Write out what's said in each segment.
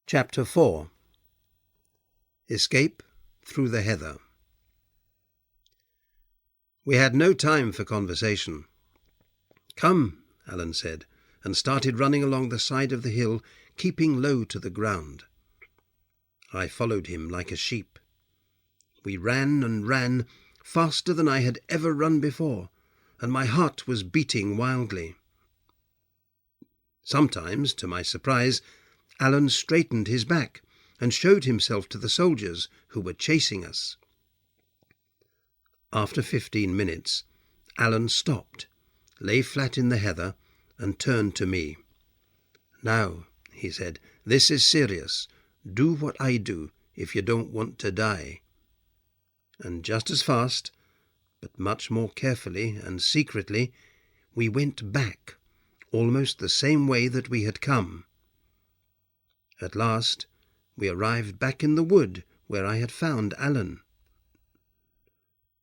Chapter 4. Escape through the Heather. We had no time for conversation. "Come," Alan said, and started running along the side of the hill, keeping low to the ground. I followed him like a sheep. We ran and ran, faster than I had ever run before, and my heart was beating wildly. Sometimes, to my surprise, Alan straightened his back and showed himself to the soldiers who were chasing us. After 15 minutes, Alan stopped, lay flat in the heather, and turned to me. "Now," he said, "this is serious. Do what I do if you don't want to die." And just as fast, but much more carefully and secretly, we went back, almost the same way that we had come. At last, we arrived back in the wood where I had found Alan.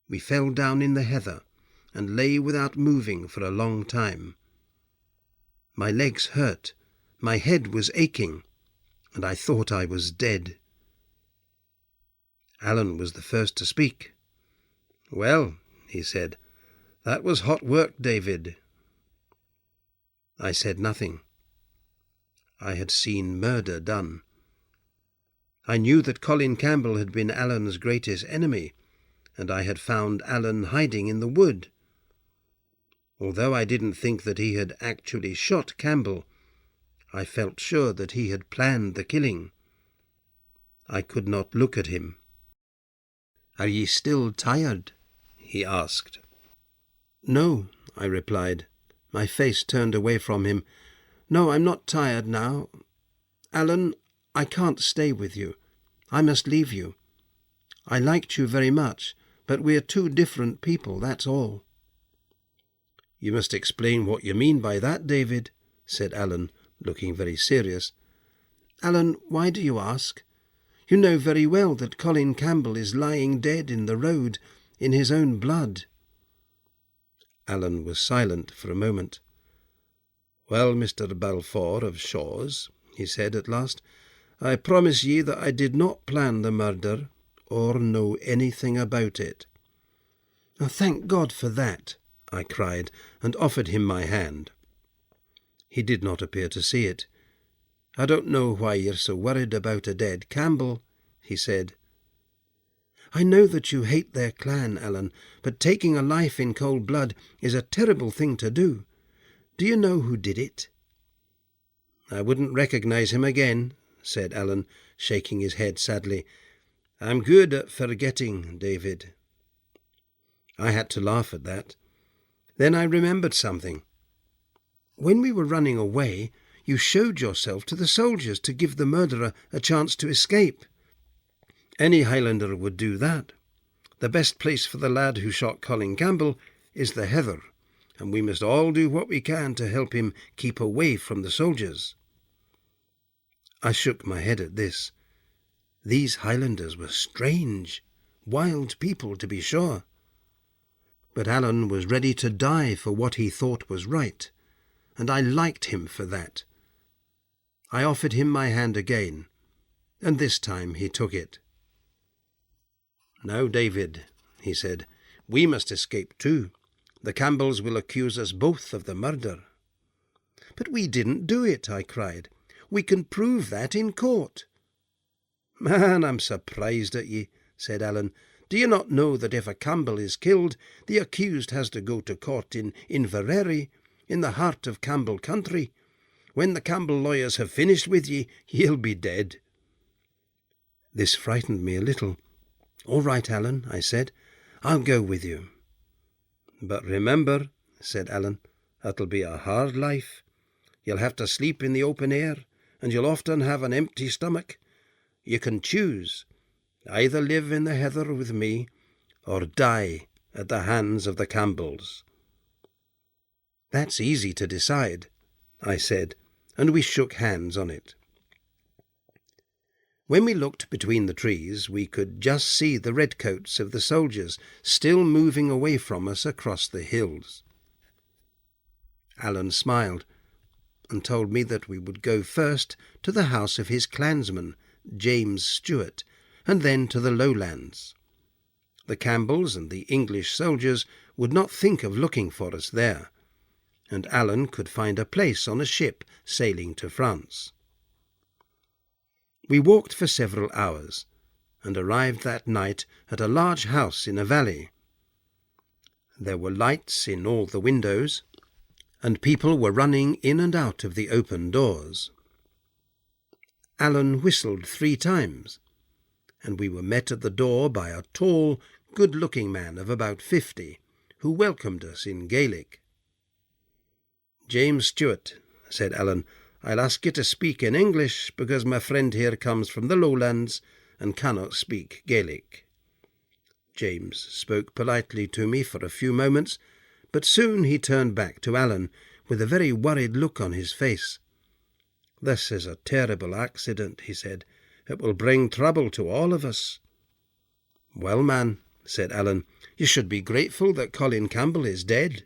We fell down in the heather and lay without moving for a long time. My legs hurt, my head was aching, and I thought I was dead. Alan was the first to speak. "Well," he said, "that was hot work, David." I said nothing. I had seen murder done. I knew that Colin Campbell had been Alan's greatest enemy, and I had found Alan hiding in the wood. Although I didn't think that he had actually shot Campbell, I felt sure that he had planned the killing. I could not look at him. "Are ye still tired?" he asked. "No," I replied, my face turned away from him. "No, I'm not tired now. Alan, I can't stay with you. I must leave you. I liked you very much, but we're two different people, that's all." "You must explain what you mean by that, David," said Alan, looking very serious. "Alan, why do you ask? You know very well that Colin Campbell is lying dead in the road, in his own blood." Alan was silent for a moment. "Well, Mr. Balfour of Shaw's," he said at last, "I promise ye that I did not plan the murder, or know anything about it." "Oh, thank God for that," I cried, and offered him my hand. He did not appear to see it. "I don't know why you're so worried about a dead Campbell," he said. "I know that you hate their clan, Alan, but taking a life in cold blood is a terrible thing to do. Do you know who did it?" "I wouldn't recognize him again," said Alan, shaking his head sadly. "I'm good at forgetting, David." I had to laugh at that. Then I remembered something. "When we were running away, you showed yourself to the soldiers to give the murderer a chance to escape." "Any Highlander would do that. The best place for the lad who shot Colin Campbell is the heather, and we must all do what we can to help him keep away from the soldiers." I shook my head at this. These Highlanders were strange, wild people, to be sure. But Alan was ready to die for what he thought was right, and I liked him for that. I offered him my hand again, and this time he took it. "Now, David," he said, "we must escape too. The Campbells will accuse us both of the murder." "But we didn't do it," I cried. "We can prove that in court." "Man, I'm surprised at ye," said Alan. "Do you not know that if a Campbell is killed, the accused has to go to court in Inverary, in the heart of Campbell country? When the Campbell lawyers have finished with ye, ye'll be dead." This frightened me a little. "All right, Alan," I said. "I'll go with you." "But remember," said Alan, "it'll be a hard life. You'll have to sleep in the open air, and you'll often have an empty stomach. You can choose. Either live in the heather with me, or die at the hands of the Campbells." "That's easy to decide," I said, and we shook hands on it. When we looked between the trees, we could just see the redcoats of the soldiers still moving away from us across the hills. Alan smiled. and told me that we would go first to the house of his clansman, James Stewart, and then to the lowlands. The Campbells and the English soldiers would not think of looking for us there, and Alan could find a place on a ship sailing to France. We walked for several hours, and arrived that night at a large house in a valley. There were lights in all the windows, and people were running in and out of the open doors. Alan whistled 3 times, and we were met at the door by a tall, good-looking man of about 50, who welcomed us in Gaelic. "James Stewart," said Alan, "I'll ask you to speak in English, because my friend here comes from the lowlands and cannot speak Gaelic." James spoke politely to me for a few moments, but soon he turned back to Alan with a very worried look on his face. "This is a terrible accident," he said. "It will bring trouble to all of us." "Well, man," said Alan, "you should be grateful that Colin Campbell is dead."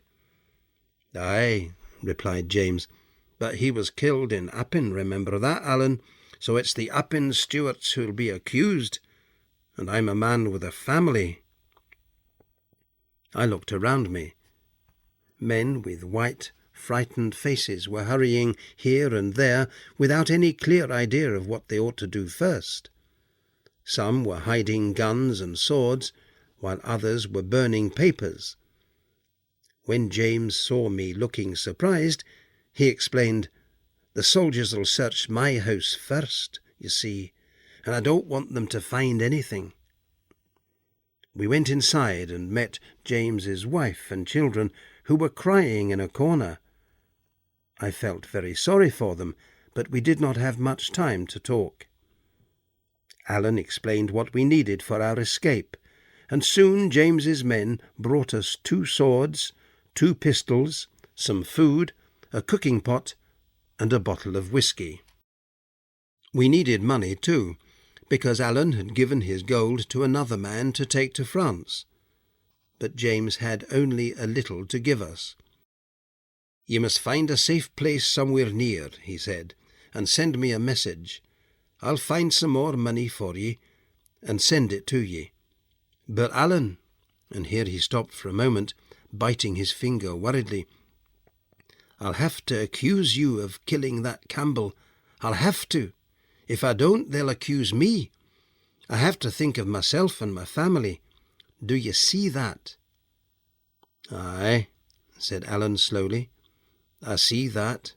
"Aye," replied James, "but he was killed in Appin, remember that, Alan? So it's the Appin Stewarts who'll be accused, and I'm a man with a family." I looked around me. Men with white, frightened faces were hurrying here and there without any clear idea of what they ought to do first. Some were hiding guns and swords, while others were burning papers. When James saw me looking surprised, he explained, "The soldiers'll search my house first, you see, and I don't want them to find anything." We went inside and met James's wife and children, who were crying in a corner. I felt very sorry for them, but we did not have much time to talk. Alan explained what we needed for our escape, and soon James's men brought us 2 swords, 2 pistols, some food, a cooking pot, and a bottle of whisky. We needed money too, because Alan had given his gold to another man to take to France, but James had only a little to give us. "You must find a safe place somewhere near," he said, "and send me a message. I'll find some more money for ye, and send it to ye. But Alan," and here he stopped for a moment, biting his finger worriedly, "I'll have to accuse you of killing that Campbell. I'll have to. If I don't, they'll accuse me. I have to think of myself and my family. Do you see that?" "Aye," said Alan slowly, "I see that.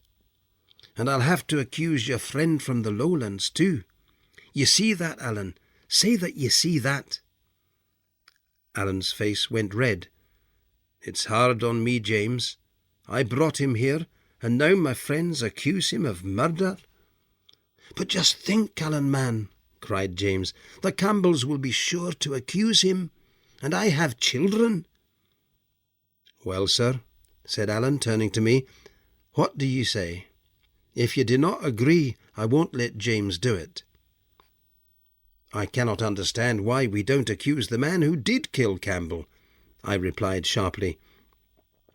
And I'll have to accuse your friend from the lowlands too. You see that, Alan? Say that you see that." Alan's face went red. "It's hard on me, James. I brought him here, and now my friends accuse him of murder." "But just think, Alan, man," cried James. "The Campbells will be sure to accuse him, and I have children." "Well, sir," said Alan, turning to me, "what do you say? If you do not agree, I won't let James do it." "I cannot understand why we don't accuse the man who did kill Campbell," I replied sharply.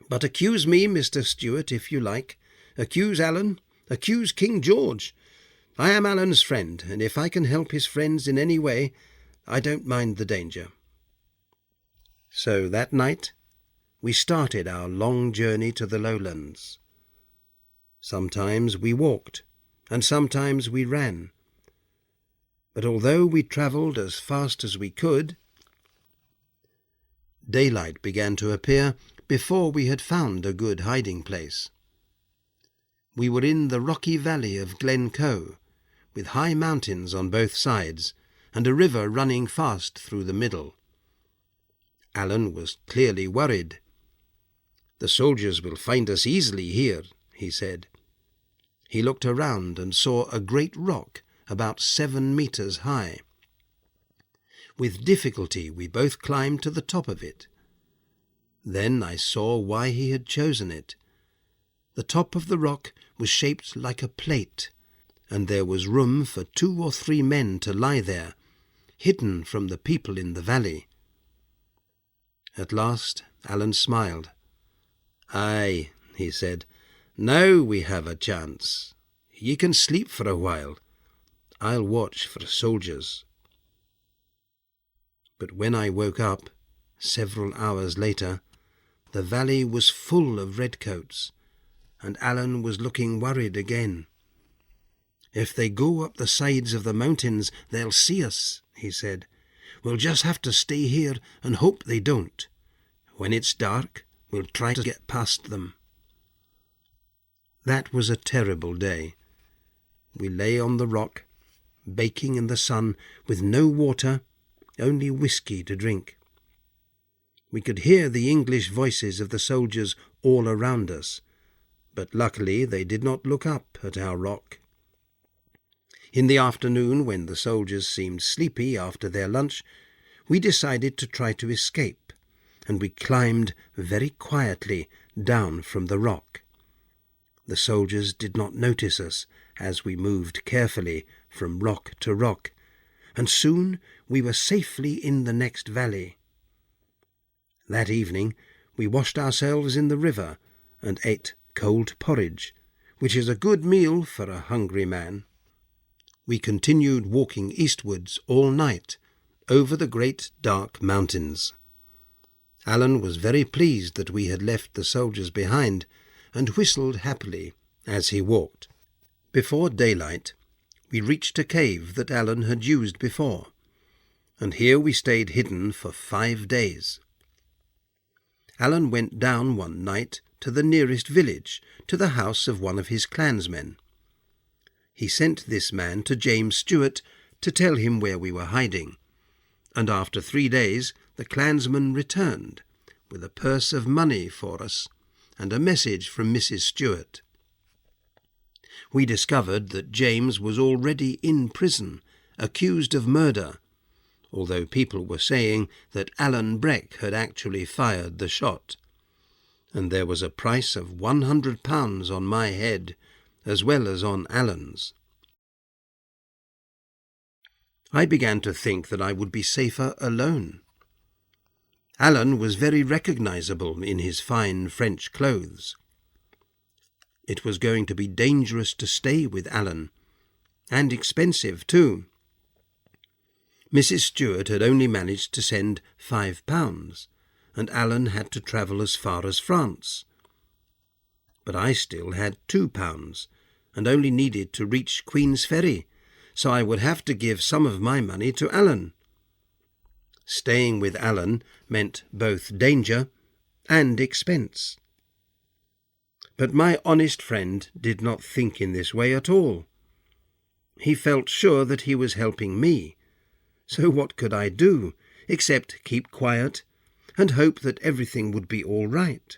"But accuse me, Mr. Stewart, if you like. Accuse Alan. Accuse King George. I am Alan's friend, and if I can help his friends in any way, I don't mind the danger." So that night we started our long journey to the lowlands. Sometimes we walked, and sometimes we ran. But although we travelled as fast as we could, daylight began to appear before we had found a good hiding place. We were in the rocky valley of Glencoe, with high mountains on both sides, and a river running fast through the middle. Alan was clearly worried. "The soldiers will find us easily here," he said. He looked around and saw a great rock about 7 meters high. With difficulty we both climbed to the top of it. Then I saw why he had chosen it. The top of the rock was shaped like a plate, and there was room for 2 or 3 men to lie there, hidden from the people in the valley. At last Alan smiled. "Aye," he said, Now we have a chance. Ye can sleep for a while. I'll watch for soldiers." But when I woke up, several hours later, the valley was full of redcoats, and Alan was looking worried again. "If they go up the sides of the mountains, they'll see us," he said. "We'll just have to stay here and hope they don't. When it's dark, we'll try to get past them." That was a terrible day. We lay on the rock, baking in the sun, with no water, only whiskey to drink. We could hear the English voices of the soldiers all around us, but luckily they did not look up at our rock. In the afternoon, when the soldiers seemed sleepy after their lunch, we decided to try to escape, and we climbed very quietly down from the rock. The soldiers did not notice us as we moved carefully from rock to rock, and soon we were safely in the next valley. That evening we washed ourselves in the river and ate cold porridge, which is a good meal for a hungry man. We continued walking eastwards all night, over the great dark mountains. Alan was very pleased that we had left the soldiers behind, and whistled happily as he walked. Before daylight, we reached a cave that Alan had used before, and here we stayed hidden for 5 days. Alan went down one night to the nearest village, to the house of one of his clansmen. He sent this man to James Stewart to tell him where we were hiding, and after 3 days the clansman returned with a purse of money for us and a message from Mrs. Stewart. We discovered that James was already in prison, accused of murder, although people were saying that Alan Breck had actually fired the shot, and there was a price of £100 on my head, as well as on Alan's. I began to think that I would be safer alone. Alan was very recognizable in his fine French clothes. It was going to be dangerous to stay with Alan, and expensive too. Mrs. Stewart had only managed to send £5, and Alan had to travel as far as France. But I still had £2, and only needed to reach Queen's Ferry, so I would have to give some of my money to Alan. Staying with Alan meant both danger and expense. But my honest friend did not think in this way at all. He felt sure that he was helping me, so what could I do except keep quiet and hope that everything would be all right?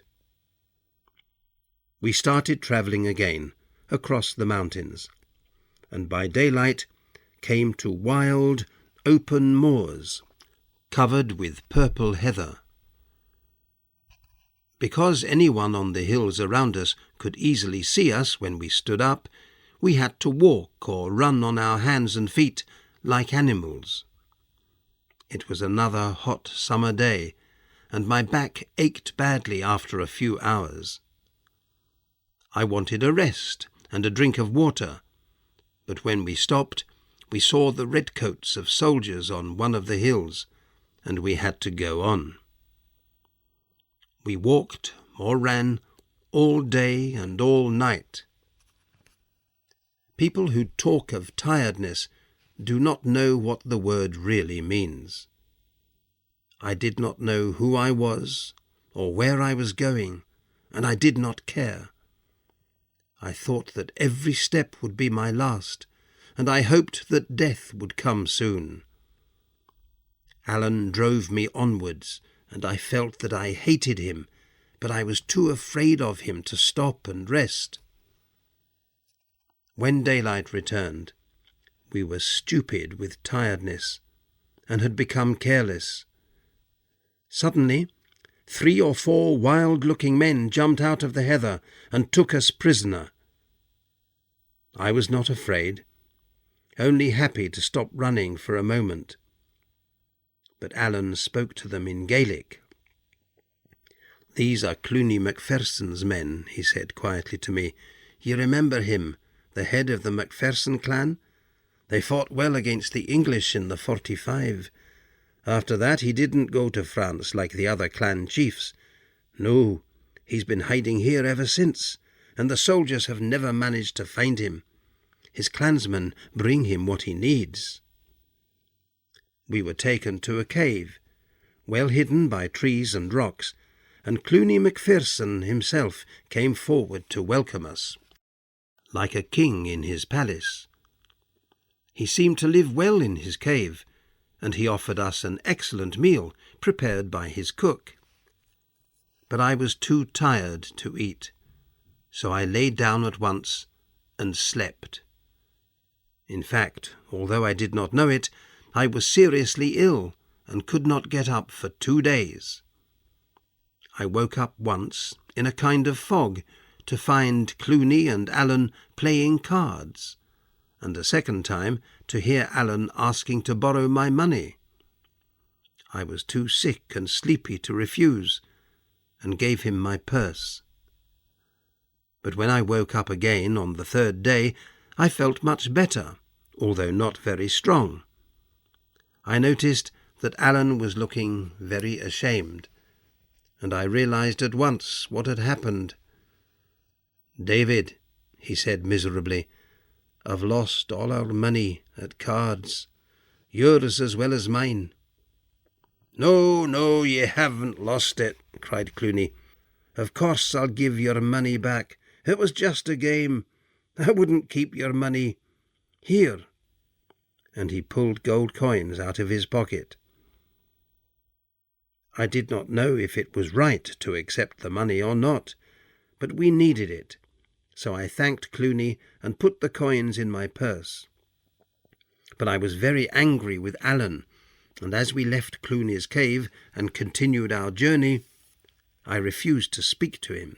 We started travelling again across the mountains, and by daylight came to wild, open moors, covered with purple heather. Because anyone on the hills around us could easily see us when we stood up, we had to walk or run on our hands and feet like animals. It was another hot summer day, and my back ached badly after a few hours. I wanted a rest and a drink of water, but when we stopped, we saw the redcoats of soldiers on one of the hills, and we had to go on. We walked or ran all day and all night. People who talk of tiredness do not know what the word really means. I did not know who I was or where I was going, and I did not care. I thought that every step would be my last, and I hoped that death would come soon. Alan drove me onwards, and I felt that I hated him, but I was too afraid of him to stop and rest. When daylight returned, we were stupid with tiredness, and had become careless. Suddenly, 3 or 4 wild-looking men jumped out of the heather and took us prisoner. I was not afraid, only happy to stop running for a moment. But Alan spoke to them in Gaelic. "These are Cluny Macpherson's men," he said quietly to me. "You remember him, the head of the Macpherson clan? They fought well against the English in the 45. After that he didn't go to France like the other clan chiefs. No, he's been hiding here ever since, and the soldiers have never managed to find him. His clansmen bring him what he needs." We were taken to a cave, well hidden by trees and rocks, and Cluny Macpherson himself came forward to welcome us, like a king in his palace. He seemed to live well in his cave, and he offered us an excellent meal prepared by his cook. But I was too tired to eat, so I lay down at once and slept. In fact, although I did not know it, I was seriously ill and could not get up for 2 days. I woke up once in a kind of fog to find Cluny and Alan playing cards, and a second time to hear Alan asking to borrow my money. I was too sick and sleepy to refuse, and gave him my purse. But when I woke up again on the 3rd day, I felt much better, although not very strong. I noticed that Alan was looking very ashamed, and I realized at once what had happened. "David," he said miserably, "I've lost all our money at cards, yours as well as mine." No, ye haven't lost it," cried Cluny. "Of course I'll give your money back. It was just a game. I wouldn't keep your money. Here." And he pulled gold coins out of his pocket. I did not know if it was right to accept the money or not, but we needed it, so I thanked Cluny and put the coins in my purse. But I was very angry with Alan, and as we left Cluny's cave and continued our journey, I refused to speak to him.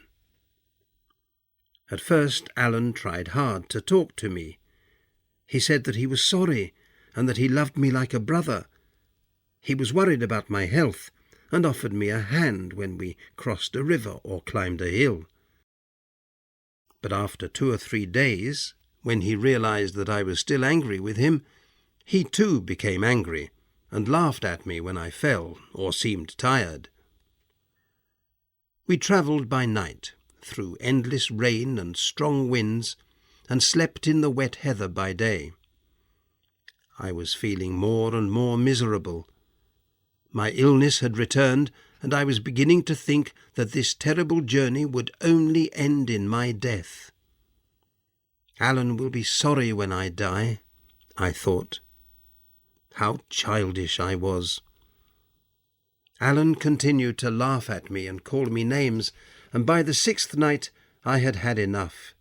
At first Alan tried hard to talk to me. He said that he was sorry and that he loved me like a brother. He was worried about my health and offered me a hand when we crossed a river or climbed a hill. But after 2 or 3 days, when he realized that I was still angry with him, he too became angry and laughed at me when I fell or seemed tired. We travelled by night, through endless rain and strong winds, and slept in the wet heather by day. I was feeling more and more miserable. My illness had returned, and I was beginning to think that this terrible journey would only end in my death. Alan will be sorry when I die, I thought. How childish I was. Alan continued to laugh at me and call me names, and by the 6th night I had had enough.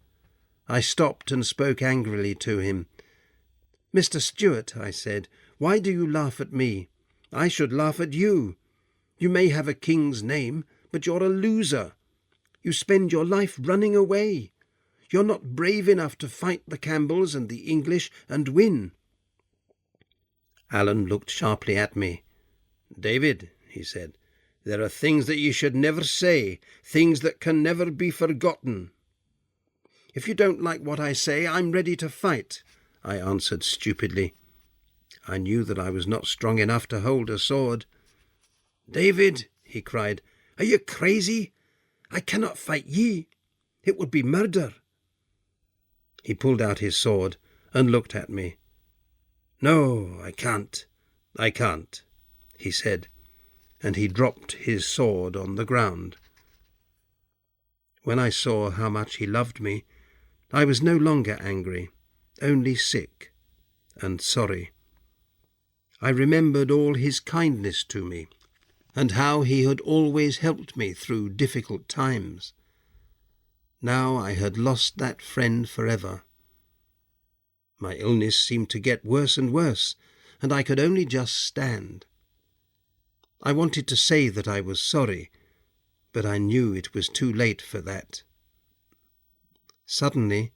I stopped and spoke angrily to him. "Mr. Stewart," I said, "why do you laugh at me? I should laugh at you. You may have a king's name, but you're a loser. You spend your life running away. You're not brave enough to fight the Campbells and the English and win." Alan looked sharply at me. "David," he said, "there are things that you should never say, things that can never be forgotten." "If you don't like what I say, I'm ready to fight," I answered stupidly. I knew that I was not strong enough to hold a sword. "David," he cried, "are you crazy? I cannot fight ye. It would be murder." He pulled out his sword and looked at me. "No, I can't, he said, and he dropped his sword on the ground. When I saw how much he loved me, I was no longer angry, only sick and sorry. I remembered all his kindness to me, and how he had always helped me through difficult times. Now I had lost that friend forever. My illness seemed to get worse and worse, and I could only just stand. I wanted to say that I was sorry, but I knew it was too late for that. Suddenly,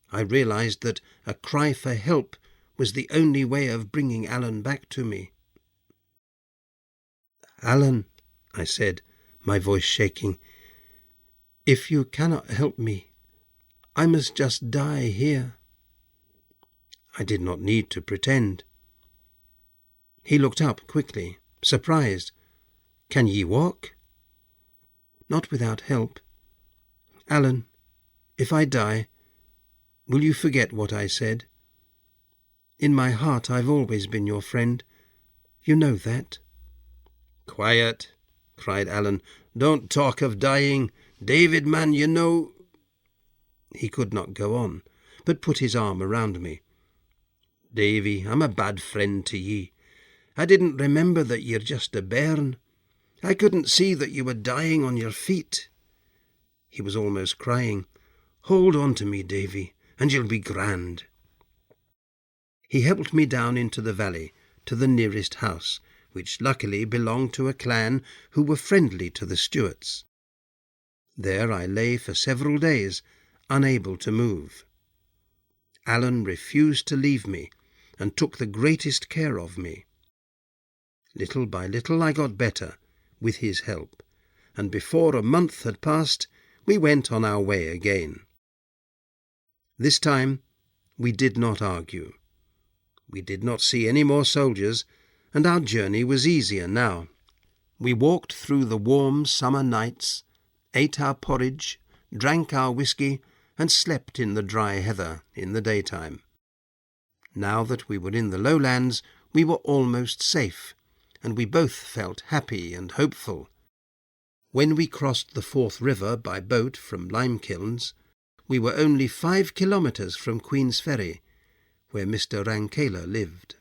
I realized that a cry for help was the only way of bringing Alan back to me. "Alan," I said, my voice shaking. "If you cannot help me, I must just die here." I did not need to pretend. He looked up quickly, surprised. "Can ye walk?" "Not without help. Alan, if I die, will you forget what I said? In my heart I've always been your friend. You know that." "Quiet," cried Alan. "Don't talk of dying. David, man, you know—" He could not go on, but put his arm around me. "Davy, I'm a bad friend to ye. I didn't remember that you're just a bairn. I couldn't see that you were dying on your feet." He was almost crying. "Hold on to me, Davy, and you'll be grand." He helped me down into the valley to the nearest house, which luckily belonged to a clan who were friendly to the Stuarts. There I lay for several days, unable to move. Alan refused to leave me, and took the greatest care of me. Little by little I got better, with his help, and before a month had passed, we went on our way again. This time we did not argue. We did not see any more soldiers, and our journey was easier now. We walked through the warm summer nights, ate our porridge, drank our whisky, and slept in the dry heather in the daytime. Now that we were in the lowlands, we were almost safe, and we both felt happy and hopeful. When we crossed the Forth River by boat from Limekilns, we were only 5 kilometres from Queen's Ferry, where Mr. Rankela lived.